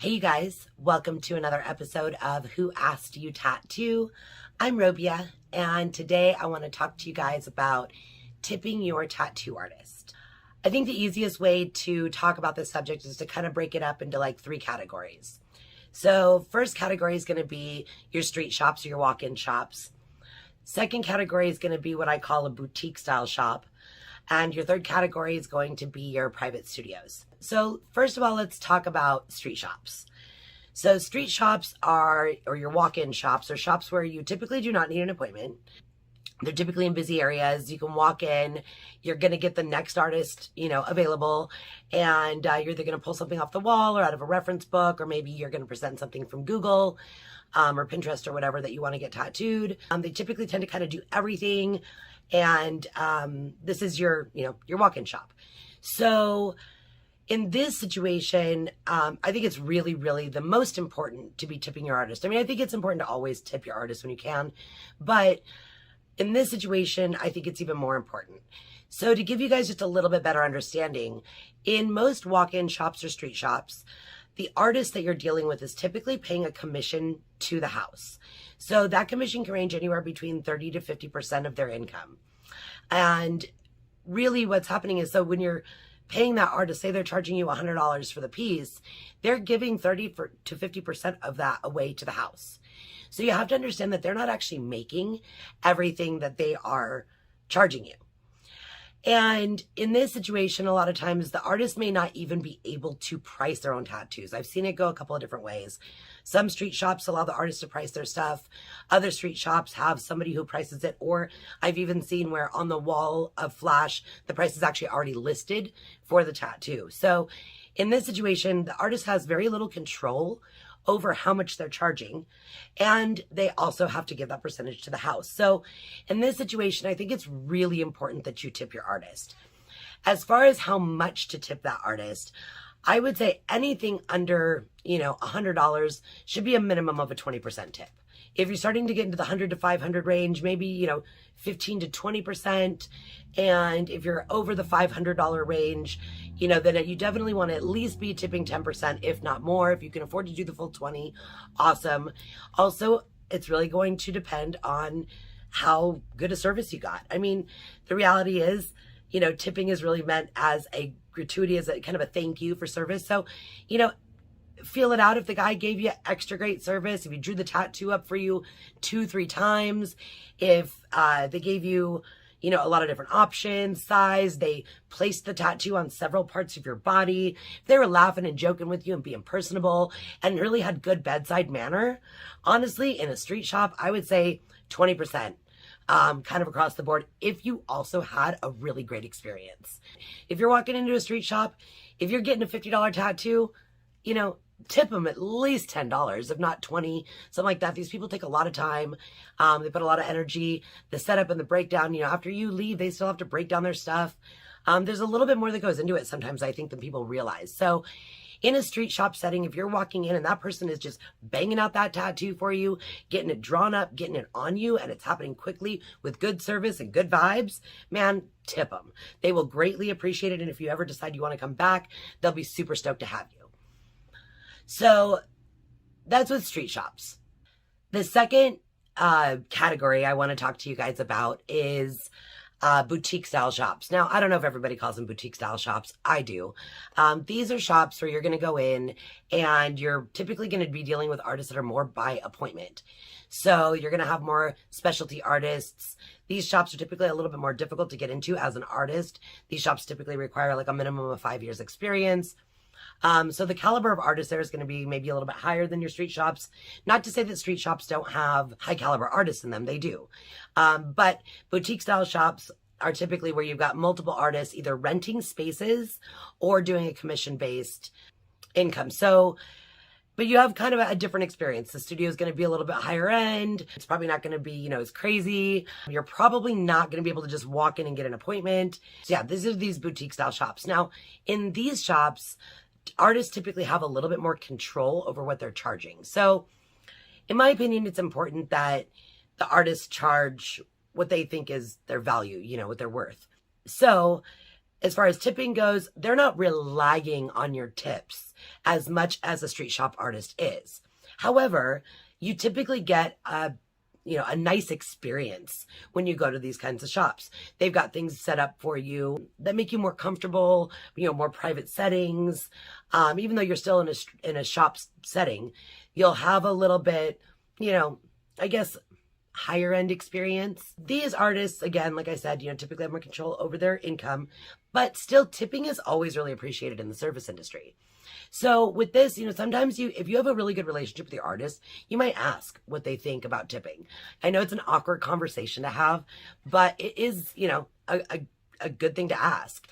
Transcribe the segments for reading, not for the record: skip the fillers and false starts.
Hey you guys, welcome to another episode of Who Asked You Tattoo. I'm Robia, and today I want to talk to you guys about tipping your tattoo artist. I think the easiest way to talk about this subject is to kind of break it up into like three categories. So first category is going to be your street shops or your walk-in shops. Second category is going to be what I call a boutique style shop. And your third category is going to be your private studios. So first of all, let's talk about street shops. So street shops or your walk-in shops, are shops where you typically do not need an appointment. They're typically in busy areas. You can walk in, you're going to get the next artist, available, and you're either going to pull something off the wall or out of a reference book, or maybe you're going to present something from Google or Pinterest or whatever that you want to get tattooed. They typically tend to kind of do everything. And this is your walk-in shop. So in this situation, I think it's really, really the most important to be tipping your artist. I mean, I think it's important to always tip your artist when you can, but in this situation, I think it's even more important. So to give you guys just a little bit better understanding, in most walk-in shops or street shops, the artist that you're dealing with is typically paying a commission to the house. So that commission can range anywhere between 30 to 50% of their income. And really what's happening is, so when you're paying that artist, say they're charging you $100 for the piece, they're giving 30 to 50% of that away to the house. So you have to understand that they're not actually making everything that they are charging you. And in this situation, a lot of times the artist may not even be able to price their own tattoos. I've seen it go a couple of different ways. Some street shops allow the artist to price their stuff. Other street shops have somebody who prices it. Or I've even seen where on the wall of flash, the price is actually already listed for the tattoo. So in this situation, the artist has very little control over how much they're charging, and they also have to give that percentage to the house. So in this situation, I think it's really important that you tip your artist. As far as how much to tip that artist, I would say anything under, $100 should be a minimum of a 20% tip. If you're starting to get into the 100 to 500 range, maybe, 15 to 20%. And if you're over the $500 range, then you definitely want to at least be tipping 10%, if not more. If you can afford to do the full 20, awesome. Also, it's really going to depend on how good a service you got. I mean, the reality is, tipping is really meant as a gratuity, as a kind of a thank you for service. So, feel it out if the guy gave you extra great service, if he drew the tattoo up for you 2-3 times, if they gave you, a lot of different options, size, they placed the tattoo on several parts of your body, if they were laughing and joking with you and being personable and really had good bedside manner. Honestly, in a street shop, I would say 20%. Kind of across the board, if you also had a really great experience. If you're walking into a street shop, if you're getting a $50 tattoo, tip them at least $10, if not 20, something like that. These people take a lot of time. They put a lot of energy. The setup and the breakdown, after you leave, they still have to break down their stuff. There's a little bit more that goes into it sometimes, I think, than people realize. So in a street shop setting, if you're walking in and that person is just banging out that tattoo for you, getting it drawn up, getting it on you, and it's happening quickly with good service and good vibes, man, tip them. They will greatly appreciate it. And if you ever decide you want to come back, they'll be super stoked to have you. So that's with street shops. The second category I want to talk to you guys about is boutique style shops. Now, I don't know if everybody calls them boutique style shops. I do. These are shops where you're going to go in and you're typically going to be dealing with artists that are more by appointment. So you're going to have more specialty artists. These shops are typically a little bit more difficult to get into as an artist. These shops typically require like a minimum of 5 years experience. So the caliber of artists there is going to be maybe a little bit higher than your street shops. Not to say that street shops don't have high caliber artists in them. They do. But boutique style shops are typically where you've got multiple artists either renting spaces or doing a commission-based income. So, but you have kind of a different experience. The studio is going to be a little bit higher end. It's probably not going to be, as crazy. You're probably not going to be able to just walk in and get an appointment. So yeah, these are these boutique style shops. Now, in these shops, artists typically have a little bit more control over what they're charging. So in my opinion, it's important that the artists charge what they think is their value, what they're worth. So as far as tipping goes, they're not relying on your tips as much as a street shop artist is. However, you typically get a nice experience when you go to these kinds of shops. They've got things set up for you that make you more comfortable, more private settings. Even though you're still in a shop setting, you'll have a little bit, I guess, higher end experience. These artists, again, like I said, typically have more control over their income, but still tipping is always really appreciated in the service industry. So with this, sometimes if you have a really good relationship with your artist, you might ask what they think about tipping. I know it's an awkward conversation to have, but it is, a good thing to ask.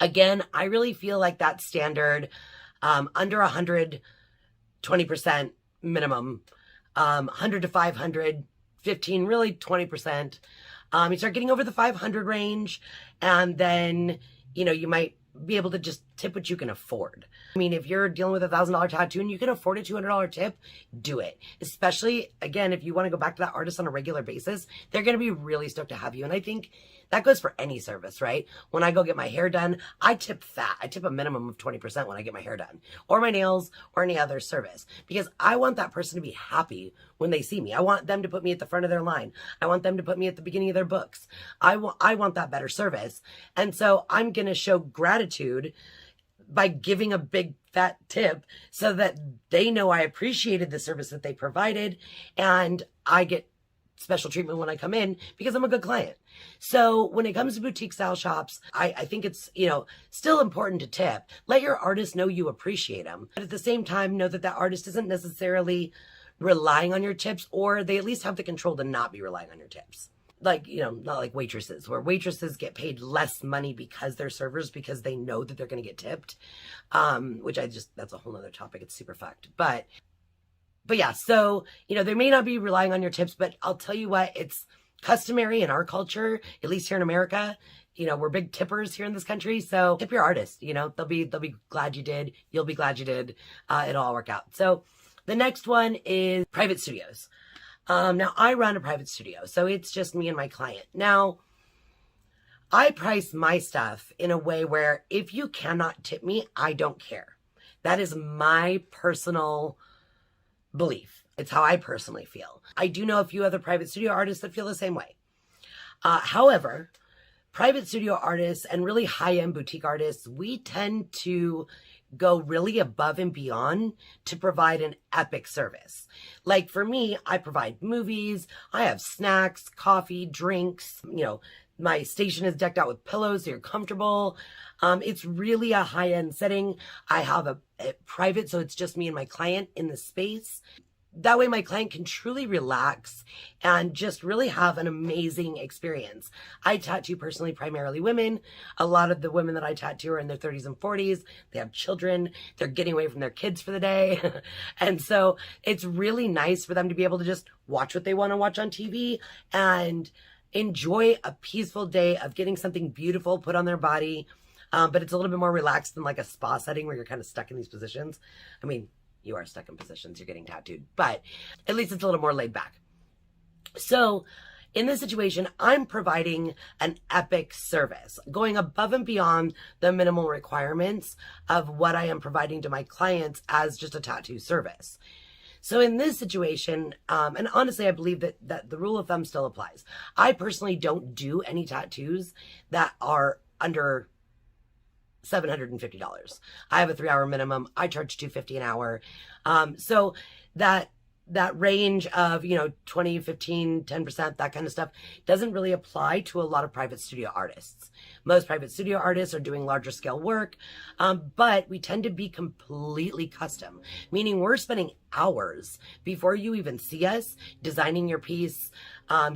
Again, I really feel like that standard, under 100, 20% minimum, 100 to 500, 15, really 20%. You start getting over the 500 range, and then, you might be able to just tip what you can afford. I mean, if you're dealing with $1,000 tattoo and you can afford a $200 tip, do it. Especially, again, if you want to go back to that artist on a regular basis, they're going to be really stoked to have you. And I think that goes for any service, right? When I go get my hair done, I tip fat. I tip a minimum of 20% when I get my hair done, or my nails, or any other service, because I want that person to be happy when they see me. I want them to put me at the front of their line. I want them to put me at the beginning of their books. I want that better service. And so I'm going to show gratitude by giving a big fat tip so that they know I appreciated the service that they provided, and I get special treatment when I come in because I'm a good client. So when it comes to boutique style shops, I think it's, still important to tip. Let your artist know you appreciate them. But at the same time, know that that artist isn't necessarily relying on your tips, or they at least have the control to not be relying on your tips. Like, not like waitresses, where waitresses get paid less money because they're servers, because they know that they're going to get tipped, which that's a whole nother topic. It's super fucked. But yeah, so, they may not be relying on your tips, but I'll tell you what, it's customary in our culture, at least here in America. We're big tippers here in this country. So tip your artist, they'll be glad you did. You'll be glad you did. It'll all work out. So the next one is private studios. Now I run a private studio, so it's just me and my client. Now, I price my stuff in a way where if you cannot tip me, I don't care. That is my personal belief. It's how I personally feel. I do know a few other private studio artists that feel the same way. However, private studio artists and really high-end boutique artists, we tend to go really above and beyond to provide an epic service. Like for me, I provide movies, I have snacks, coffee, drinks, my station is decked out with pillows so you're comfortable. It's really a high-end setting. I have a private, so it's just me and my client in the space. That way my client can truly relax and just really have an amazing experience. I tattoo personally primarily women. A lot of the women that I tattoo are in their 30s and 40s. They have children. They're getting away from their kids for the day. And so it's really nice for them to be able to just watch what they want to watch on TV and enjoy a peaceful day of getting something beautiful put on their body. But it's a little bit more relaxed than like a spa setting where you're kind of stuck in these positions. I mean, you are stuck in positions, you're getting tattooed, but at least it's a little more laid back. So in this situation, I'm providing an epic service, going above and beyond the minimal requirements of what I am providing to my clients as just a tattoo service. So in this situation, and honestly, I believe that the rule of thumb still applies. I personally don't do any tattoos that are under $750. I have a 3-hour minimum. I charge $250 an hour. So that range of, 20, 15, 10%, that kind of stuff doesn't really apply to a lot of private studio artists. Most private studio artists are doing larger scale work, but we tend to be completely custom, meaning we're spending hours before you even see us designing your piece,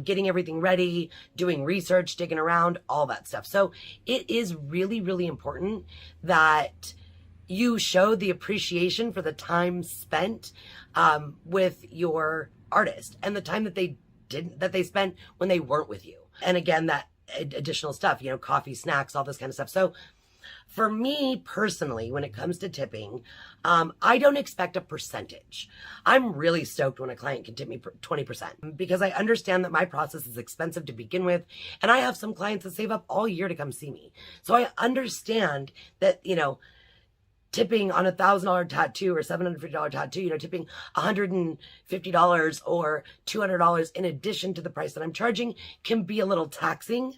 getting everything ready, doing research, digging around, all that stuff. So it is really, really important that you show the appreciation for the time spent with your artist and the time that they spent when they weren't with you. And again, that additional stuff, coffee, snacks, all this kind of stuff. So For me personally, when it comes to tipping, I don't expect a percentage. I'm really stoked when a client can tip me 20% because I understand that my process is expensive to begin with. And I have some clients that save up all year to come see me. So I understand that, tipping on $1,000 tattoo or $750 tattoo, tipping $150 or $200 in addition to the price that I'm charging can be a little taxing.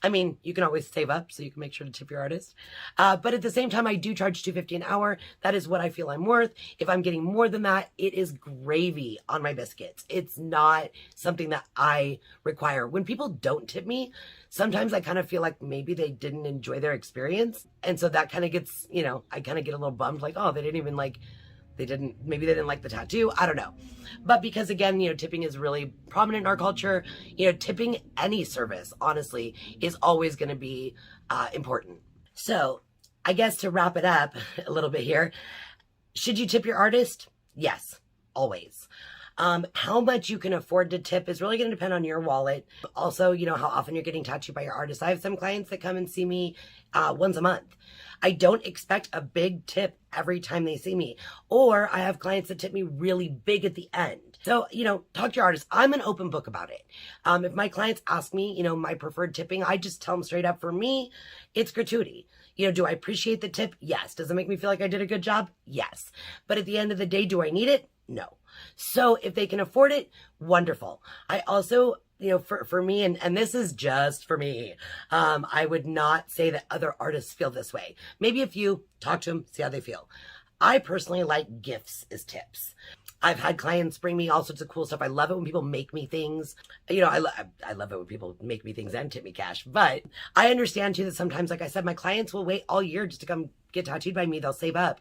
I mean, you can always save up so you can make sure to tip your artist. But at the same time, I do charge $250 an hour. That is what I feel I'm worth. If I'm getting more than that, it is gravy on my biscuits. It's not something that I require. When people don't tip me, sometimes I kind of feel like maybe they didn't enjoy their experience. And so that kind of gets, I kind of get a little bummed, like, oh, they didn't even maybe they didn't like the tattoo. I don't know. But because again, tipping is really prominent in our culture, tipping any service, honestly, is always going to be important. So I guess to wrap it up a little bit here, should you tip your artist? Yes, always. How much you can afford to tip is really going to depend on your wallet. Also, how often you're getting tattooed by your artist. I have some clients that come and see me once a month. I don't expect a big tip every time they see me. Or I have clients that tip me really big at the end. So, talk to your artist. I'm an open book about it. If my clients ask me, my preferred tipping, I just tell them straight up, for me, it's gratuity. Do I appreciate the tip? Yes. Does it make me feel like I did a good job? Yes. But at the end of the day, do I need it? No. So if they can afford it, wonderful. I also, for me, and this is just for me, I would not say that other artists feel this way. Maybe if you talk to them, see how they feel. I personally like gifts as tips. I've had clients bring me all sorts of cool stuff. I love it when people make me things. I love it when people make me things and tip me cash. But I understand too that sometimes, like I said, my clients will wait all year just to come get tattooed by me. They'll save up.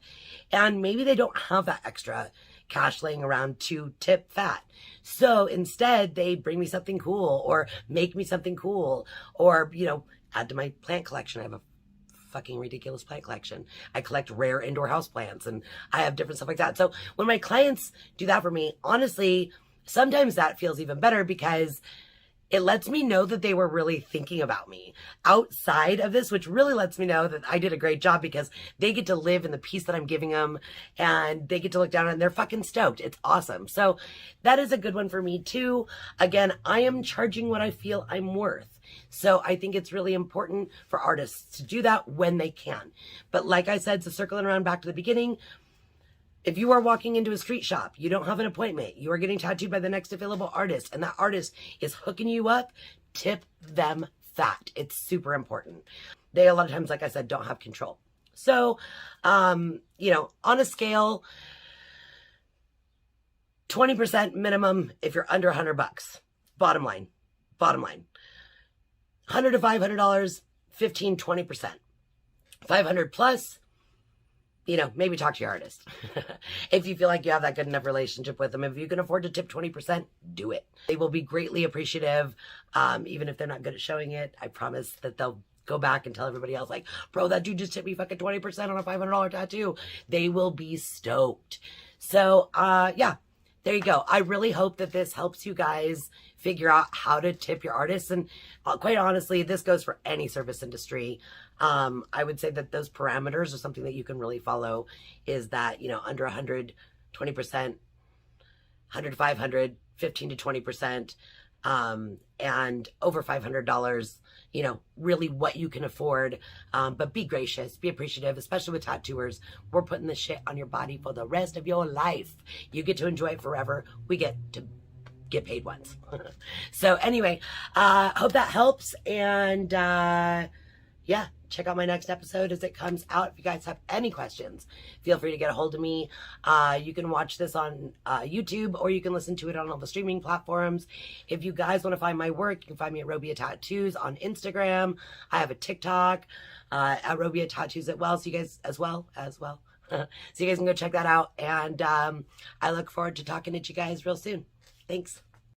And maybe they don't have that extra cash laying around to tip fat. So instead, they bring me something cool or make me something cool or, add to my plant collection. I have a fucking ridiculous plant collection. I collect rare indoor house plants and I have different stuff like that. So when my clients do that for me, honestly, sometimes that feels even better because it lets me know that they were really thinking about me outside of this, which really lets me know that I did a great job because they get to live in the peace that I'm giving them and they get to look down and they're fucking stoked. It's awesome. So that is a good one for me too. Again, I am charging what I feel I'm worth. So I think it's really important for artists to do that when they can. But like I said, so circling around back to the beginning, if you are walking into a street shop, you don't have an appointment, you are getting tattooed by the next available artist, and that artist is hooking you up, tip them fat. It's super important. They, a lot of times, like I said, don't have control. So, on a scale, 20% minimum if you're under $100. Bottom line. 100 to $500, 15, 20%. 500 plus, maybe talk to your artist. If you feel like you have that good enough relationship with them, if you can afford to tip 20%, do it. They will be greatly appreciative. Even if they're not good at showing it, I promise that they'll go back and tell everybody else, like, bro, that dude just tipped me fucking 20% on a $500 tattoo. They will be stoked. So, yeah, there you go. I really hope that this helps you guys figure out how to tip your artists. And quite honestly, this goes for any service industry. I would say that those parameters are something that you can really follow is that, under 100, 20%, 100 to 500, 15 to 20%, and over $500, really what you can afford. But be gracious, be appreciative, especially with tattooers. We're putting this shit on your body for the rest of your life. You get to enjoy it forever. We get to get paid once. So anyway, hope that helps. And, yeah, check out my next episode as it comes out. If you guys have any questions, feel free to get a hold of me. You can watch this on YouTube or you can listen to it on all the streaming platforms. If you guys want to find my work, you can find me at Robia Tattoos on Instagram. I have a TikTok at Robia Tattoos as well. So you guys as well. So you guys can go check that out. And I look forward to talking to you guys real soon. Thanks.